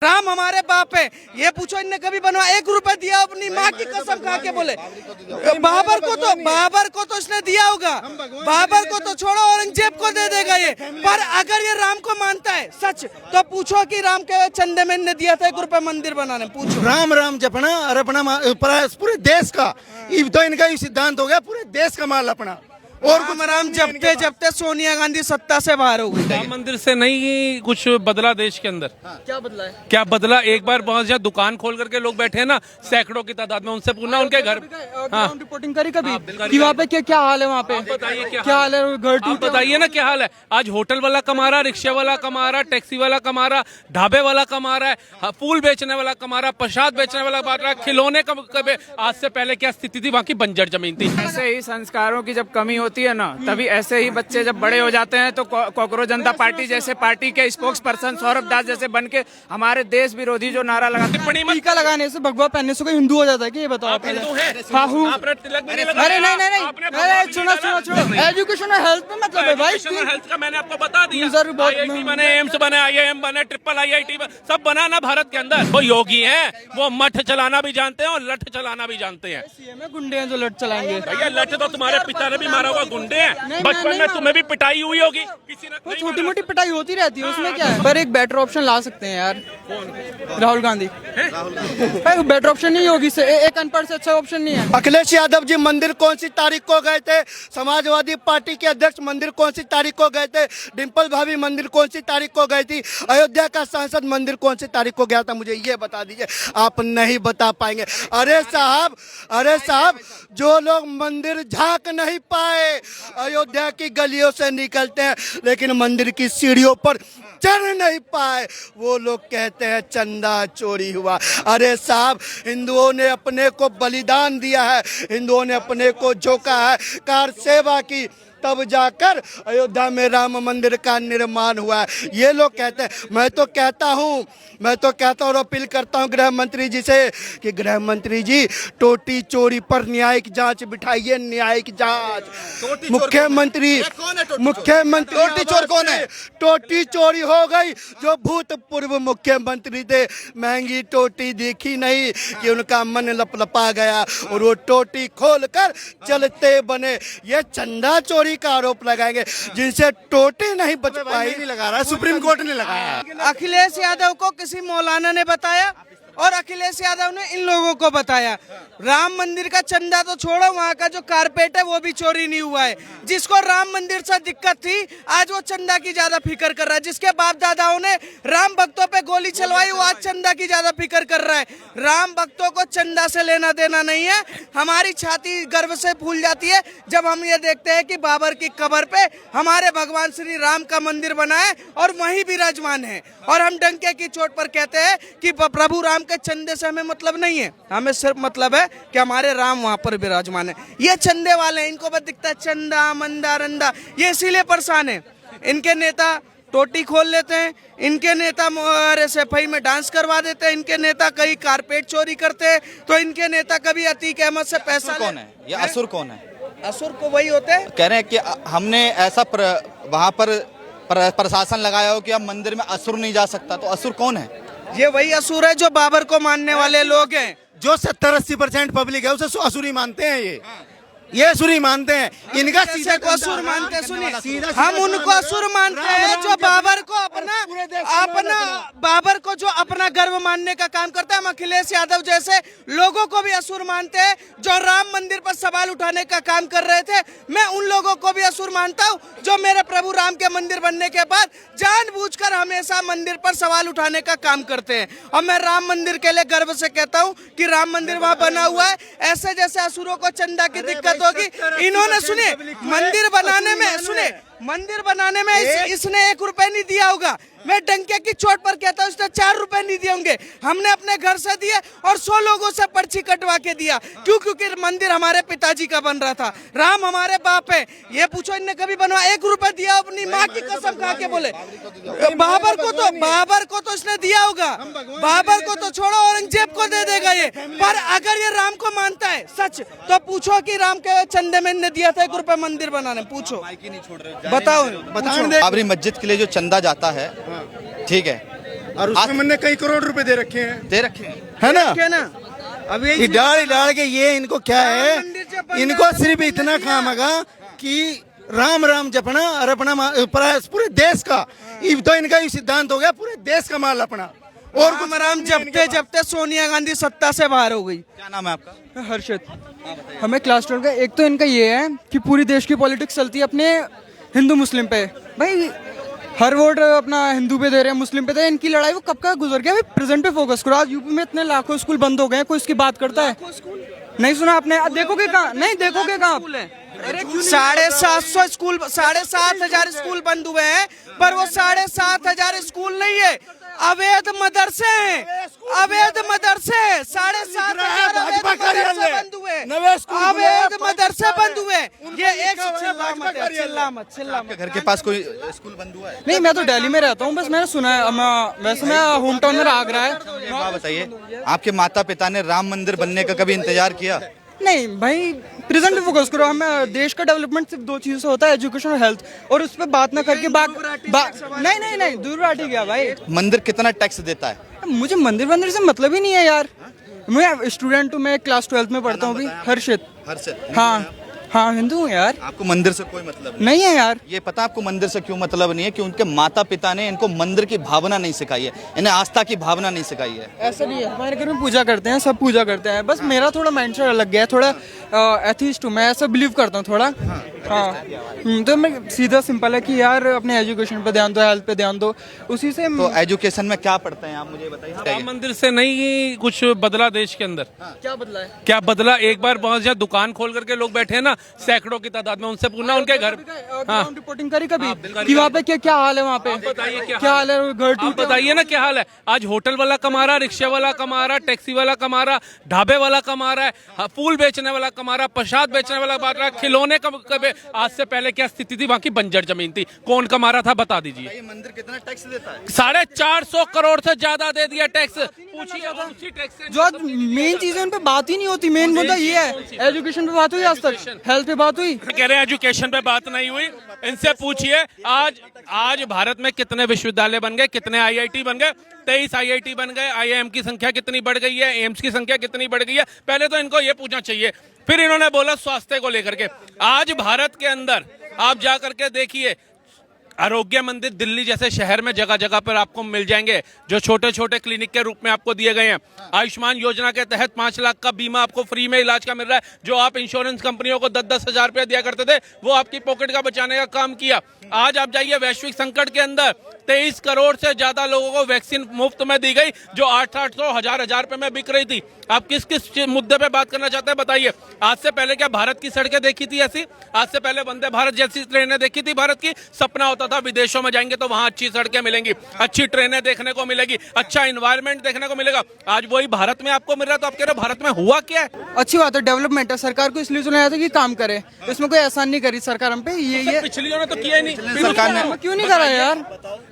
राम हमारे बाप है, ये पूछो इनने कभी बनवा 1 रुपए दिया अपनी माँ की कसम खा के बोले। बाबर को तो इसने दिया होगा, बाबर को तो छोड़ो औरंगजेब को दे देगा ये। पर अगर ये राम को मानता है सच तो पूछो कि राम के चंदे में इनने दिया था 1 रुपए मंदिर बनाने, पूछो। राम राम जपना और अपना पूरे देश का तो इनका ही सिद्धांत हो गया, पूरे देश का माल अपना। और राम जपते जपते सोनिया गांधी सत्ता से बाहर हो गई। राम मंदिर से नहीं कुछ बदला देश के अंदर। क्या बदला है? क्या बदला? एक बार बहुत ज्यादा दुकान खोल करके लोग बैठे हैं ना सैकड़ों की तादाद में, उनसे पूछना उनके घर। हाँ, रिपोर्टिंग करी कभी कि वहाँ पे क्या हाल है, वहाँ पे बताइए क्या हाल है, घर आप बताइए ना क्या हाल है। आज होटल वाला कमा रहा, रिक्शे वाला कमा रहा, टैक्सी वाला कमा रहा, ढाबे वाला कमा रहा है, फूल बेचने वाला कमा रहा, प्रसाद बेचने वाला कमा रहा, खिलौने कभी। आज से पहले क्या स्थिति थी? वहाँ की बंजर जमीन थी। ऐसे ही संस्कारों की जब कमी होती है ना, तभी ऐसे ही बच्चे जब बड़े हो जाते हैं तो कॉकरोच जनता पार्टी जैसे पार्टी के स्पोक्स पर्सन सौरभ दास जैसे बन के हमारे देश विरोधी जो नारा लगाते। टीका लगाने से, भगवा पहनने से कोई हिंदू हो जाता है कि ये बताओ? आप हिंदू हैं? हाँ हूँ। आपने तिलक भी नहीं अरे लगाया। नहीं, अरे सुनो, एजुकेशन और हेल्थ में मतलब है भाई। हेल्थ का मैंने आपको बता दिया। यूजर बहुत IIT बने, एम्स बने, IIM बने, ट्रिपल IIT सब बना ना भारत के अंदर। वो योगी हैं, वो मठ चलाना भी जानते हैं और लठ चलाना भी जानते हैं। सीएम है गुंडे हैं जो लठ चलाएंगे। भैया लठ तो तुम्हारे पिता ने भी मारा हुआ, गुंडे हैं। बचपन में तुम्हें भी पिटाई हुई होगी किसी ने। छोटी मोटी पिटाई होती रहती है, उसमें क्या है? पर एक बेटर ऑप्शन ला सकते हैं यार, राहुल गांधी। बेटर ऑप्शन नहीं होगी, एक अनपढ़ से अच्छा ऑप्शन नहीं है। अखिलेश यादव जी मंदिर कौन सी तारीख को गए थे? समाजवादी पार्टी के अध्यक्ष मंदिर कौन सी तारीख को गए थे? डिम्पल भाभी मंदिर कौन सी तारीख को गई थी? अयोध्या का सांसद मंदिर कौन सी तारीख को गया था? मुझे ये बता दीजिए, आप नहीं बता पाएंगे। अरे साहब, जो लोग मंदिर झांक नहीं पाए, अयोध्या की गलियों से निकलते हैं लेकिन मंदिर की सीढ़ियों पर चढ़ नहीं पाए, वो लोग कहते हैं चंदा चोरी हुआ। अरे साहब, हिंदुओं ने अपने को बलिदान दिया है, हिंदुओं ने अपने को झोंका है, कार सेवा की, तब जाकर अयोध्या में राम मंदिर का निर्माण हुआ है। ये लोग कहते हैं। मैं तो कहता हूँ और अपील करता हूँ गृह मंत्री जी से कि गृह मंत्री जी टोटी चोरी पर न्यायिक जांच बिठाइए, न्यायिक जांच। मुख्यमंत्री टोटी चोर कौन है? टोटी चोरी हो गई जो भूतपूर्व मुख्यमंत्री थे, महंगी टोटी देखी नहीं कि उनका मन लपलपा गया और वो टोटी खोलकर चलते बने। ये चंदा चोरी का आरोप लगाएंगे जिनसे टोटी नहीं बच पाई। नहीं लगा रहा, सुप्रीम कोर्ट ने लगाया। अखिलेश यादव को किसी मौलाना ने बताया और अखिलेश यादव ने इन लोगों को बताया। राम मंदिर का चंदा तो छोड़ो, वहाँ का जो कारपेट है वो भी चोरी नहीं हुआ है। जिसको राम मंदिर से दिक्कत थी आज वो चंदा की ज्यादा फिक्र कर रहा है। जिसके बाप दादाओं ने राम भक्तों पे गोली चलवाई वो आज चंदा की ज्यादा फिक्र कर रहा है। राम भक्तों को चंदा से लेना देना नहीं है। हमारी छाती गर्व से फूल जाती है जब हम ये देखते हैं कि बाबर की कब्र पे हमारे भगवान श्री राम का मंदिर बना है और वहीं विराजमान है। और हम डंके की चोट पर कहते हैं कि प्रभु राम के चंदे से हमें मतलब नहीं है, हमें सिर्फ मतलब है कि हमारे राम वहां पर विराजमान है। ये चंदे वाले हैं, इनको बस दिखता है चंदा मंदा रंदा, ये इसीलिए परेशान है। इनके नेता टोटी खोल लेते हैं, इनके नेता SFI में डांस करवा देते हैं, इनके नेता कहीं कारपेट चोरी करते हैं, तो इनके नेता कभी अतीक अहमद से पैसा कौन है? ये असुर कौन है? असुर को वही होते हैं। कह रहे हैं कि हमने ऐसा वहाँ पर प्रशासन लगाया हो कि अब मंदिर में असुर नहीं जा सकता, तो असुर कौन है? ये वही असुर है जो बाबर को मानने वाले लोग हैं। जो 70-80% पब्लिक है उसे असुरी मानते हैं। ये असुरी मानते हैं, इनका सीधा को असुर मानते हैं। सुनिए, हम उनको असुर मानते हैं जो बाबर को बाबर को जो अपना गर्व मानने का काम करता है। हम अखिलेश यादव जैसे लोगों को भी असुर मानते हैं जो राम मंदिर पर सवाल उठाने का काम कर रहे थे। मैं उन लोगों को भी असुर मानता हूँ जो मेरे प्रभु राम के मंदिर बनने के बाद जानबूझकर हमेशा मंदिर पर सवाल उठाने का काम करते हैं। और मैं राम मंदिर के लिए गर्व से कहता हूँ कि राम मंदिर वहाँ बना हुआ है। ऐसे जैसे असुरों को चंदा की दिक्कत होगी, इन्होंने सुने मंदिर बनाने में इसने 1 रुपए नहीं दिया होगा। मैं डंके की चोट पर कहता हूँ इसने 4 रुपए नहीं दिए होंगे। हमने अपने घर से दिए और 100 लोगों से पर्ची कटवा के दिया। क्योंकि मंदिर हमारे पिताजी का बन रहा था। राम हमारे बाप है, ये पूछो इनने कभी बनवा 1 रुपए दिया अपनी माँ की कसम खा के बोले। बाबर को तो इसने दिया होगा, बाबर को तो छोड़ो औरंगजेब को दे देगा ये। पर अगर ये राम को मानता है सच तो पूछो कि राम के चंदे में इनने दिया था 1 रुपए मंदिर बनाने, पूछो। बताओ। बाबरी मस्जिद के लिए जो चंदा जाता है, ठीक है, और उसमें मैंने कई करोड़ रुपए दे रखे हैं, दे रखे हैं। है ना। क्या ना अब ये यही डाल के ये इनको क्या है, मंदिर जब बनना इनको है, सिर्फ इतना काम होगा कि राम राम जपना और अपना पूरे देश का, ये तो इनका ही सिद्धांत हो गया, पूरे देश का माल अपना। और राम राम जपते जपते सोनिया गांधी सत्ता से बाहर हो गई। क्या नाम है आपका? हर्षित। हमें क्लास 12 का एक तो इनका ये है कि पूरी देश की पॉलिटिक्स चलती है अपने हिंदू मुस्लिम पे। भाई हर वोट अपना हिंदू पे दे रहे हैं, मुस्लिम पे दे रहे हैं। इनकी लड़ाई वो कब का गुजर गया। भाई प्रेजेंट पे फोकस करो। आज यूपी में इतने लाखों स्कूल बंद हो गए हैं, कोई इसकी बात करता है? नहीं सुना आपने? अब देखोगे कहाँ? नहीं देखोगे कहाँ? अरे 750 स्कूल, 7,500 स्कूल बंद हुए हैं, पर वो 7,500 स्कूल नहीं है, अवैध मदरसे हैं, अवैध मदरसे 7,500 भाजपा कार्यालय बंद हुए, नवे स्कूल अवैध मदरसे बंद हुए। ये एक चिल्ला मत। घर के पास कोई स्कूल बंद हुआ है? नहीं, मैं तो दिल्ली में रहता हूँ, बस मैंने सुना है। वैसे मैं होम टाउन में आगरा है। एक बात बताइए, आपके माता पिता ने राम मंदिर बनने का कभी इंतजार किया? नहीं भाई, प्रेजेंट पे फोकस करो। हमें देश का डेवलपमेंट सिर्फ 2 चीजों से होता है, एजुकेशन और हेल्थ। और उस पर बात ना करके नहीं दूरराठी क्या भाई। मंदिर कितना टैक्स देता है? मुझे मंदिर से मतलब ही नहीं है यार। मैं स्टूडेंट हूँ, मैं क्लास 12 में पढ़ता हूँ अभी। हर्षित। हाँ हिंदू हूँ यार। आपको मंदिर से कोई मतलब नहीं है यार। ये पता आपको मंदिर से क्यों मतलब नहीं है? कि उनके माता पिता ने इनको मंदिर की भावना नहीं सिखाई है, इन्हें आस्था की भावना नहीं सिखाई है। ऐसा भी है, हमारे घर में पूजा करते हैं, सब पूजा करते हैं। बस मेरा थोड़ा माइंडसेट अलग गया है, थोड़ा एथिस्ट हूँ मैं, ऐसा बिलीव करता हूँ थोड़ा। हाँ तो मैं सीधा सिंपल है कि यार अपने एजुकेशन पे ध्यान दो, हेल्थ पे ध्यान दो, उसी से। तो एजुकेशन में क्या पढ़ते हैं आप, मुझे बताइए। राम मंदिर से नहीं कुछ बदला देश के अंदर? क्या बदला है? क्या बदला? एक बार बहुत ज्यादा दुकान खोल करके लोग बैठे हैं ना, सैकड़ों की तादाद में, उनसे पूछना उनके घर। ग्राउंड रिपोर्टिंग करी कभी कि वहाँ पे क्या हाल है? वहाँ पे बताइए क्या हाल है? घर टूटे। बताइए ना क्या हाल है। आज होटल वाला कमा रहा, रिक्शा वाला कमा रहा, टैक्सी वाला कमा रहा, ढाबे वाला कमा रहा है, फूल बेचने वाला कमा रहा, प्रसाद बेचने वाला बांट रहा, खिलौने आज से पहले क्या स्थिति थी? वहाँ की बंजर जमीन थी, कौन कमा रहा था बता दीजिए। ये मंदिर कितना टैक्स देता है? 450 करोड़ से ज्यादा दे दिया टैक्स। पूछिए उसी टैक्स से जो मेन चीजें उन पे बात ही नहीं होती। मेन मुद्दा ये है। एजुकेशन पे बात हुई आज तक? हेल्थ पे बात हुई? कह रहे हैं एजुकेशन पे बात नहीं हुई। इनसे पूछिए आज भारत में कितने विश्वविद्यालय बन गए, कितने आईआईटी बन गए? 23 आईआईटी बन गए। आईआईएम की संख्या कितनी बढ़ गई है, एम्स की संख्या कितनी बढ़ गई है? पहले तो इनको ये पूछना चाहिए। फिर इन्होंने बोला स्वास्थ्य को लेकर के। आज भारत के अंदर आप जा करके देखिए, आरोग्य मंदिर दिल्ली जैसे शहर में जगह जगह पर आपको मिल जाएंगे, जो छोटे छोटे क्लिनिक के रूप में आपको दिए गए हैं। आयुष्मान योजना के तहत 5 लाख का बीमा आपको फ्री में इलाज का मिल रहा है। जो आप इंश्योरेंस कंपनियों को 10-10 हजार रुपया दिया करते थे, वो आपकी पॉकेट का बचाने का काम किया। आज आप जाइए, वैश्विक संकट के अंदर 23 करोड़ से ज्यादा लोगों को वैक्सीन मुफ्त में दी गई, जो 800 हजार रुपए में बिक रही थी। आप किस किस मुद्दे पे बात करना चाहते हैं बताइए। आज से पहले क्या भारत की सड़कें देखी थी ऐसी? आज से पहले वंदे भारत जैसी ट्रेनें देखी थी भारत की? सपना होता था विदेशों में जाएंगे तो वहां अच्छी सड़कें मिलेंगी, अच्छी ट्रेनें देखने को मिलेगी, अच्छा इन्वायरमेंट देखने को मिलेगा। आज वही भारत में आपको मिल रहा है, तो आप कह रहे हो भारत में हुआ क्या है? अच्छी बात है, डेवलपमेंट है। सरकार को इसलिए चुना जाता है कि काम करे, इसमें कोई एहसान नहीं करी सरकार हम पे। ये पिछलियों ने तो किया ही नहीं। सरकार ने क्यों नहीं करा यार?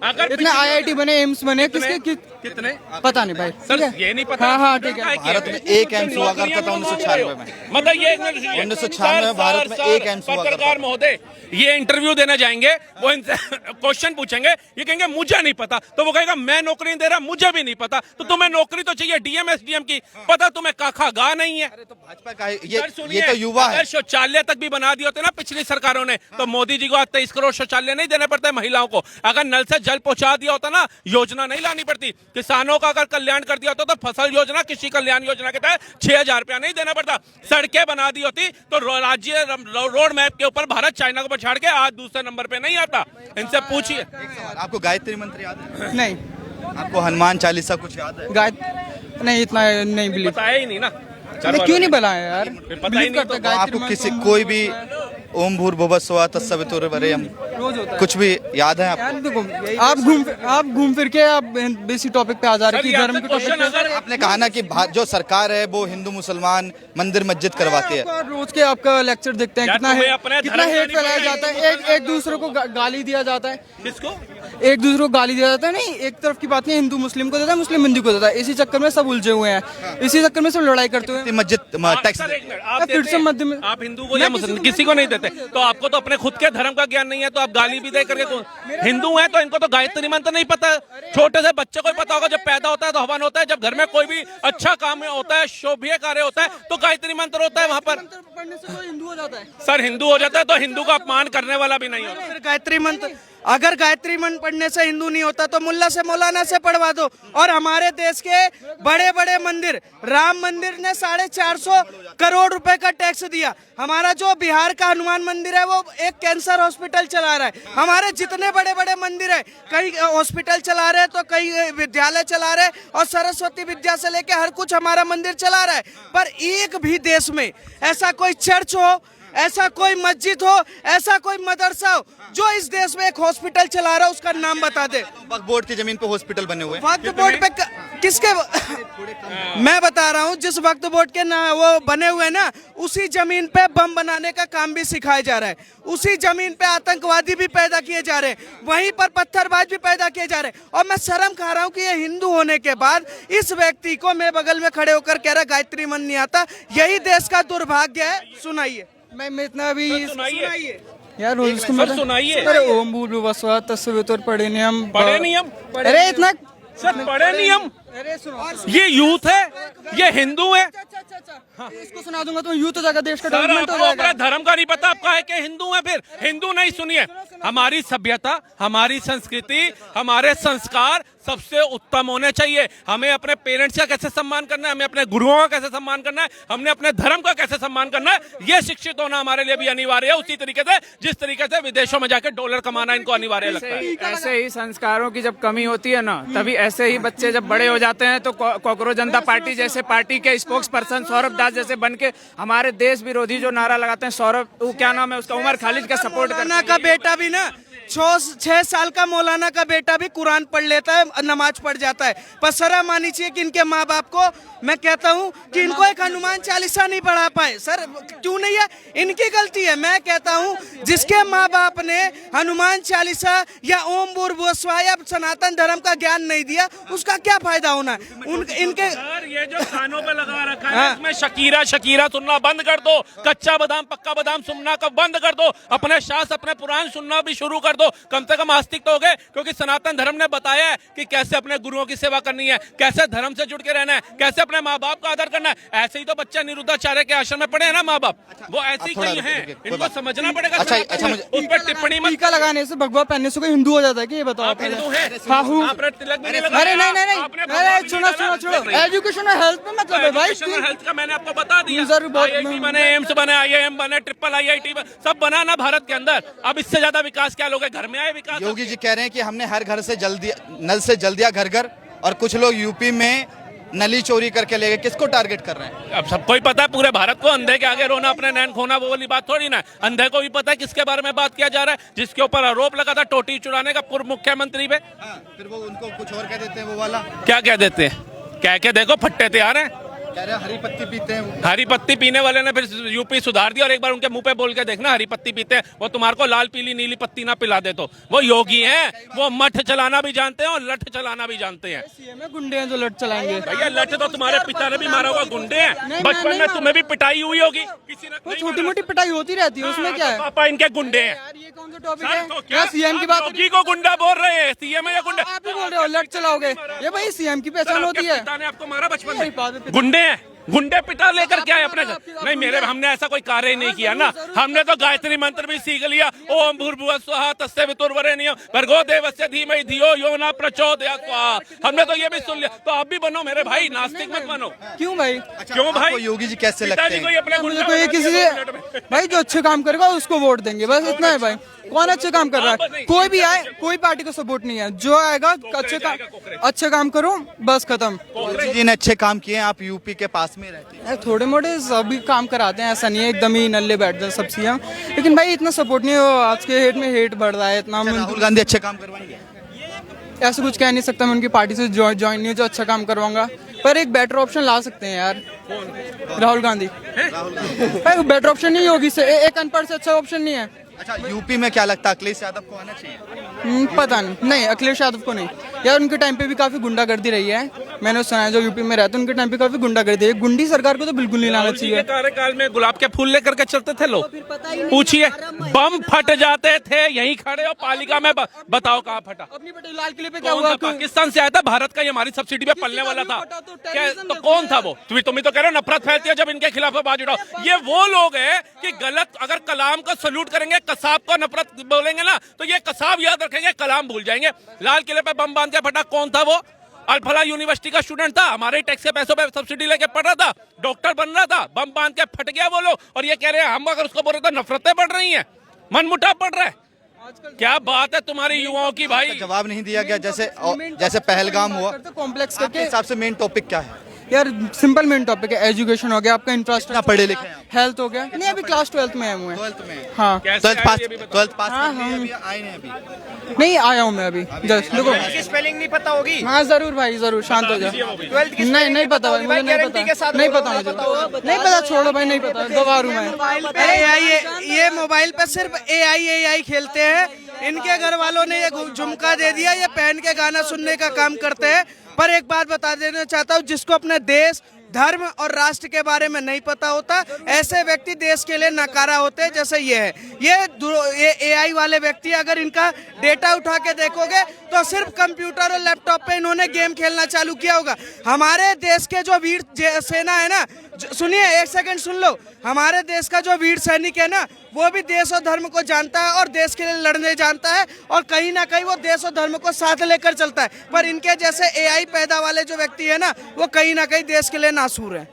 अगर इतने आईआईटी बने, एम्स बने, किसके कितने पता नहीं भाई। सर, ठीक है? ये नहीं पता। हाँ ठीक है। भारत में एक एम्स हुआ करता था 1996 में। मतलब ये 1996 में भारत में एक एम्स हुआ करता था। पत्रकार महोदय ये इंटरव्यू देने जाएंगे, वो इनसे क्वेश्चन पूछेंगे, ये कहेंगे मुझे नहीं पता, तो वो कहेगा मैं नौकरी नहीं दे रहा, मुझे भी नहीं पता। तो तुम्हें नौकरी तो चाहिए डीएम एसडीएम की, पता तुम्हें काखा गा नहीं है। तो भाजपा का ये तो युवा है। अगर शौचालय तक भी बना दिए होते ना पिछली सरकारों ने, तो मोदी जी को आज 23 करोड़ शौचालय नहीं देने पड़ते महिलाओं को। अगर नल से जल पहुंचा दिया होता ना, योजना नहीं लानी पड़ती। किसानों का अगर कल्याण कर दिया होता तो फसल योजना, कृषि कल्याण योजना के तहत 6,000 रुपया नहीं देना पड़ता। सड़कें बना दी होती तो राज्य रोड मैप के ऊपर भारत चाइना को पछाड़ के आज दूसरे नंबर पे नहीं आता। इनसे पूछिए। आपको गायत्री मंत्र याद है? नहीं, आपको हनुमान चालीसा कुछ याद है? गाय नहीं, इतना नहीं बिलीव। बताया ही नहीं ना। क्यों नहीं बनाया यार? पता ही नहीं तो आपको किसी कोई भी ओम भूर्भुवः स्वः तत्सवितुर्वरेण्यम रोज होता है कुछ भी याद है आपको? यार। देखो आप घूम फिर के आप बेसिक टॉपिक पे आ जा रहे हैं कि धर्म के टॉपिक पे। आपने कहा ना कि जो सरकार है वो हिंदू मुसलमान मंदिर मस्जिद करवाती है। आपका रोज के आपका लेक्चर देखते हैं, यार, कितना तुम्हें अपने कितना धर्म हेट का नहीं फैलाया पता जाता है, एक दूसरे को गाली दिया जाता है। किसको? एक दूसरे को गाली दिया जाता है। नहीं, एक तरफ की बात नहीं, हिंदू मुस्लिम को देता है, मुस्लिम हिंदू को देता है। इसी चक्कर में सब उलझे हुए हैं, इसी चक्कर में सब लड़ाई करते हुए। मस्जिद टैक्स सर, एक मिनट, आप फिर देते से हैं? मध्य में आप हिंदू को या मुस्लिम किसी को नहीं देते, तो आपको तो अपने खुद के धर्म का ज्ञान नहीं है, तो आप गाली भी दे करके हिंदू हैं तो इनको तो गायत्री मंत्र नहीं पता। छोटे से बच्चे को ही पता होगा, जब पैदा होता है तो हवन होता है, जब घर में कोई भी अच्छा काम होता है, शोभनीय कार्य होता है तो गायत्री मंत्र होता है वहाँ पर। पढ़ने से कोई हिंदू हो जाता है। सर हिंदू हो जाता है तो हिंदू का अपमान करने वाला भी नहीं होता। फिर गायत्री मंत्र, अगर गायत्री मंत्र पढ़ने से हिंदू नहीं होता तो मुल्ला से मौलाना से पढ़वा दो। और हमारे देश के बड़े बड़े मंदिर, राम मंदिर ने 450 करोड़ रुपए का टैक्स दिया। हमारा जो बिहार का हनुमान मंदिर है वो एक कैंसर हॉस्पिटल चला रहा है। हमारे जितने बड़े बड़े मंदिर है, कई हॉस्पिटल चला रहे हैं तो कई विद्यालय चला रहे हैं, और सरस्वती विद्या से लेके हर कुछ हमारा मंदिर चला रहा है। पर एक भी देश में ऐसा कोई चर्च हो, ऐसा कोई मस्जिद हो, ऐसा कोई मदरसा हो जो इस देश में एक हॉस्पिटल चला रहा है, उसका नाम बता दे। वक्फ बोर्ड की जमीन पे हॉस्पिटल बने हुए हैं। वक्फ बोर्ड पे किसके मैं बता रहा हूँ, जिस वक्फ बोर्ड के ना वो बने हुए ना, उसी जमीन पे बम बनाने का काम भी सिखाया जा रहा है, उसी जमीन पे आतंकवादी भी पैदा किए जा रहे हैं, वहीं पर पत्थरबाज भी पैदा किए जा रहे हैं। और मैं शर्म खा रहा हूँ कि ये हिंदू होने के बाद इस व्यक्ति को मैं बगल में खड़े होकर कह रहा गायत्री मंत्र नहीं आता। यही देश का दुर्भाग्य है। सुनाइए। मैं इतना भी सुनाइए यार उसको सर सुनाइए। अरे ओम भूर्भुवस्सुवः तत्सवितुर्वरेण्यम पढ़े नियम पढ़े नियम, अरे इतना सर पढ़े नियम। अरे सुनो, ये यूथ है, ये हिंदू है। इसको सुना दूंगा तो यूथ हो जाएगा, देश का सर डेवलपमेंट हो आपको जाएगा। अपना धर्म का नहीं पता, आप कहे कि हिंदू है, फिर हिंदू नहीं। सुनिए, हमारी सभ्यता, हमारी संस्कृति, हमारे संस्कार सबसे उत्तम होने चाहिए। हमें अपने पेरेंट्स का कैसे सम्मान करना है, हमें अपने गुरुओं का कैसे सम्मान करना है, हमने अपने धर्म का कैसे सम्मान करना है, ये शिक्षित होना हमारे लिए भी अनिवार्य है। उसी तरीके से जिस तरीके से विदेशों में जाकर डॉलर कमाना इनको अनिवार्य लगता है। ऐसे ही संस्कारों की जब कमी होती है ना, तभी ऐसे ही बच्चे जब बड़े हो जाते हैं तो कॉकरोच जनता पार्टी जैसे पार्टी के स्पोक्स पर्सन सौरभ दास जैसे बन के हमारे देश विरोधी जो नारा लगाते हैं, सौरभ वो क्या नाम है उसका, उमर खालिद का सपोर्ट मौलाना का बेटा भी ना 6 साल का मौलाना का बेटा भी कुरान पढ़ लेता है, नमाज पढ़ जाता है। पर शर्म आनी चाहिए कि इनके माँ बाप को। मैं कहता हूँ कि इनको एक हनुमान चालीसा नहीं पढ़ा पाए। सर क्यों नहीं है, इनकी गलती है। मैं कहता हूँ जिसके माँ बाप ने हनुमान चालीसा या ओम भूर्भुवस्सुवः या सनातन धर्म का ज्ञान नहीं दिया, उसका क्या फायदा होना है इनके। सर ये जो कानों पे लगा रखा है, इसमें शकीरा शकीरा सुनना बंद कर दो, कच्चा बादाम पक्का बादाम सुनना का बंद कर दो, अपने शास्त्र अपने पुराण सुनना भी शुरू कर दो। कम से कम आस्तिक तो हो गए, क्योंकि सनातन धर्म ने बताया है कि कैसे अपने गुरुओं की सेवा करनी है, कैसे धर्म से जुड़ के रहना है, कैसे अपने माँ बाप का आदर करना है। ऐसे ही तो बच्चा निरुद्धाचार्य के आश्रम में पढ़े हैं ना माँ बाप, वो ऐसे ही कहीं हैं, इनको समझना पड़ेगा। अच्छा, उस पर टिप्पणी मत। टीका लगाने से भगवा पहनने से कोई हिंदू हो जाता है कि ये बताओ। आप हिंदू हैं? हाँ हूँ। आपने तिलक भी नहीं लगाया। अरे नहीं आपने अरे सुनो एजुकेशन और हेल्थ में मतलब है भाई। एजुकेशन और हेल्थ का मैंने आपको बता दिया। यूजर बहुत- IIT बने, एम्स बने, IIM बने, ट्रिपल IIT सब बना ना भारत के अंदर। अब इससे ज्यादा विकास क्या लोग घर में आए विकास। योगी जी कह रहे हैं कि हमने हर घर से नल से जल दिया घर घर, और कुछ लोग यूपी में नली चोरी करके ले गए। किसको टारगेट कर रहे हैं? अब सबको ही पता है, पूरे भारत को। अंधे के आगे रोना, अपने नैन खोना, वो वाली बात थोड़ी ना। अंधे को भी पता है किसके बारे में बात किया जा रहा है, जिसके ऊपर आरोप लगा था टोटी चुराने का पूर्व मुख्यमंत्री पे। फिर वो उनको कुछ और कह देते हैं, वो वाला क्या कह देते हैं, कह के देखो फट्टे तैयार हैं। कह रहे हैं हरी पत्ती पीते हैं वो। हरी पत्ती पीने वाले ने फिर यूपी सुधार दिया, और एक बार उनके मुंह पे बोल के देखना हरी पत्ती पीते हैं, वो तुम्हारे को लाल पीली नीली पत्ती ना पिला दे। तो वो योगी हैं, वो मठ चलाना भी जानते हैं और लठ चलाना भी जानते हैं। सीएम है, गुंडे हैं जो लट चलाएंगे। भैया लठ तो तुम्हारे पिता ने भी मारा होगा, गुंडे हैं। बचपन में तुम्हें भी पिटाई हुई होगी किसी ने। वो छोटी मोटी पिटाई होती रहती है, उसमें क्या है पापा इनके गुंडे हैं। यार। ये कौन सा टॉपिक सर, तो है क्या यार? सीएम की बात योगी को गुंडा बोल रहे हैं, सीएम है या गुंडा? आप ही बोल रहे हो लट चलाओगे, ये भाई सीएम की पहचान होती है। पिता ने आपको मारा बचपन अरे बाप रे, में? गुंडे हैं, गुंडे पिटा लेकर क्या है अपने घर? नहीं मेरे, हमने ऐसा कोई कार्य ही नहीं किया ना। हमने तो गायत्री मंत्र भी सीख लिया, ओम भूर्भुवस्सुवः तत्सवितुर्वरेण्यम भर्गो देवस्य धीमहि धियो यो न प्रचोदयात् स्वाहा। हमने तो ये भी सुन लिया। तो आप भी बनो मेरे भाई, नास्तिक मत बनो। क्यों भाई? क्यों भाई? आपको योगी जी कैसे लगते पिताजी को ही हैं? अपने मुझे गुंडा को ये बना किसी दिया से 2 मिनट में। भाई जो अच्छे काम करेगा उसको वोट देंगे, बस इतना है भाई। कौन अच्छे काम कर रहा है? कोई भी आए, कोई पार्टी को सपोर्ट नहीं है। जो आएगा अच्छे काम करो, बस खत्म। योगी जी ने अच्छे काम किए हैं, आप यूपी के पास में रहते हैं। यार थोड़े मोटे सभी काम कराते हैं, ऐसा नहीं है एकदम ही नल्ले बैठ जाए सब सीएम। लेकिन भाई इतना सपोर्ट नहीं हो, आज के हेट में हेट बढ़ रहा है इतना। राहुल गांधी अच्छे काम करवाएंगे? ऐसा कुछ कह नहीं सकता, मैं उनकी पार्टी से ज्वाइन नहीं हूँ जो अच्छा काम करवाऊंगा। पर एक बेटर ऑप्शन ला सकते हैं यार, राहुल गांधी। भाई बेटर ऑप्शन नहीं होगी, एक अनपढ़ से अच्छा ऑप्शन नहीं है। अच्छा, यूपी में क्या लगता है अखिलेश यादव को आना चाहिए? पता नहीं, अखिलेश यादव को नहीं। यार उनके टाइम पे भी काफी गुंडागर्दी रही है, मैंने सुना है, जो यूपी में रहते उनके टाइम पे काफी गुंडागर्दी है। गुंडी सरकार को तो बिल्कुल नहीं लाना चाहिए। कार्यकाल में गुलाब के फूल लेकर के चलते थे लोग, पूछिए, बम फट जाते थे यहीं खड़े हो पालिका में, बताओ कहाँ फटा? अपनी पटेल लाल किले पे क्या कौन हुआ? था? पाकिस्तान से आया था, भारत का, ये हमारी सब्सिडी पे पलने वाला था। तो कौन था वो? तुम तो कह रहे हो नफरत फैलती है जब इनके खिलाफ आवाज उठाओ। ये वो लोग हैं कि गलत, अगर कलाम को सल्यूट करेंगे, कसाब को नफरत बोलेंगे ना, तो ये कसाब याद रखेंगे, कलाम भूल जाएंगे। लाल किले पे बम बांध के फटा, कौन था वो? अल्फला यूनिवर्सिटी का स्टूडेंट था, हमारे टैक्स के पैसों पे सब्सिडी लेके पढ़ रहा था, डॉक्टर बन रहा था, बम बांध के फट गया वो लोग, और ये कह रहे हैं हम अगर उसको बोल रहे तो नफरतें बढ़ रही हैं, मनमुटाव बढ़ रहा है। क्या बात है तुम्हारी युवाओं की भाई? जवाब नहीं दिया गया, जैसे पहलगाम हुआ। कॉम्प्लेक्स आपके हिसाब से मेन टॉपिक क्या है? यार सिंपल मेन टॉपिक है, एजुकेशन हो गया, आपका इंफ्रास्ट्रक्चर, पढ़े लिखे हैं, हेल्थ हो गया। नहीं अभी क्लास 12th में हुए हैं। 12th में? हाँ, 12th पास हाँ, करके अभी आए हैं अभी? नहीं आया हूँ मैं अभी जस्ट। देखो स्पेलिंग नहीं पता होगी? हाँ जरूर भाई जरूर, शांत हो जाओ। नहीं पता भाई, मुझे नहीं पता, नहीं पता मुझे, नहीं पता, छोड़ो भाई, नहीं पता, गवार हूँ मैं। ये मोबाइल पे सिर्फ AI खेलते हैं। इनके घर वालों ने ये झुमका दे दिया, ये पहन के गाना सुनने का काम करते हैं। पर एक बात बता देना चाहता हूँ, जिसको अपने देश, धर्म और राष्ट्र के बारे में नहीं पता होता, ऐसे व्यक्ति देश के लिए नकारा होते हैं, जैसे ये है। ये AI वाले व्यक्ति, अगर इनका डेटा उठा के देखोगे तो सिर्फ कंप्यूटर और लैपटॉप पे इन्होंने गेम खेलना चालू किया होगा। हमारे देश के जो वीर सेना है ना, सुनिए एक सेकंड सुन लो, हमारे देश का जो वीर सैनिक है ना, वो भी देश और धर्म को जानता है और देश के लिए लड़ने जानता है, और कहीं ना कहीं वो देश और धर्म को साथ लेकर चलता है। पर इनके जैसे AI पैदा वाले जो व्यक्ति है ना, वो कहीं ना कहीं देश के लिए नासूर है।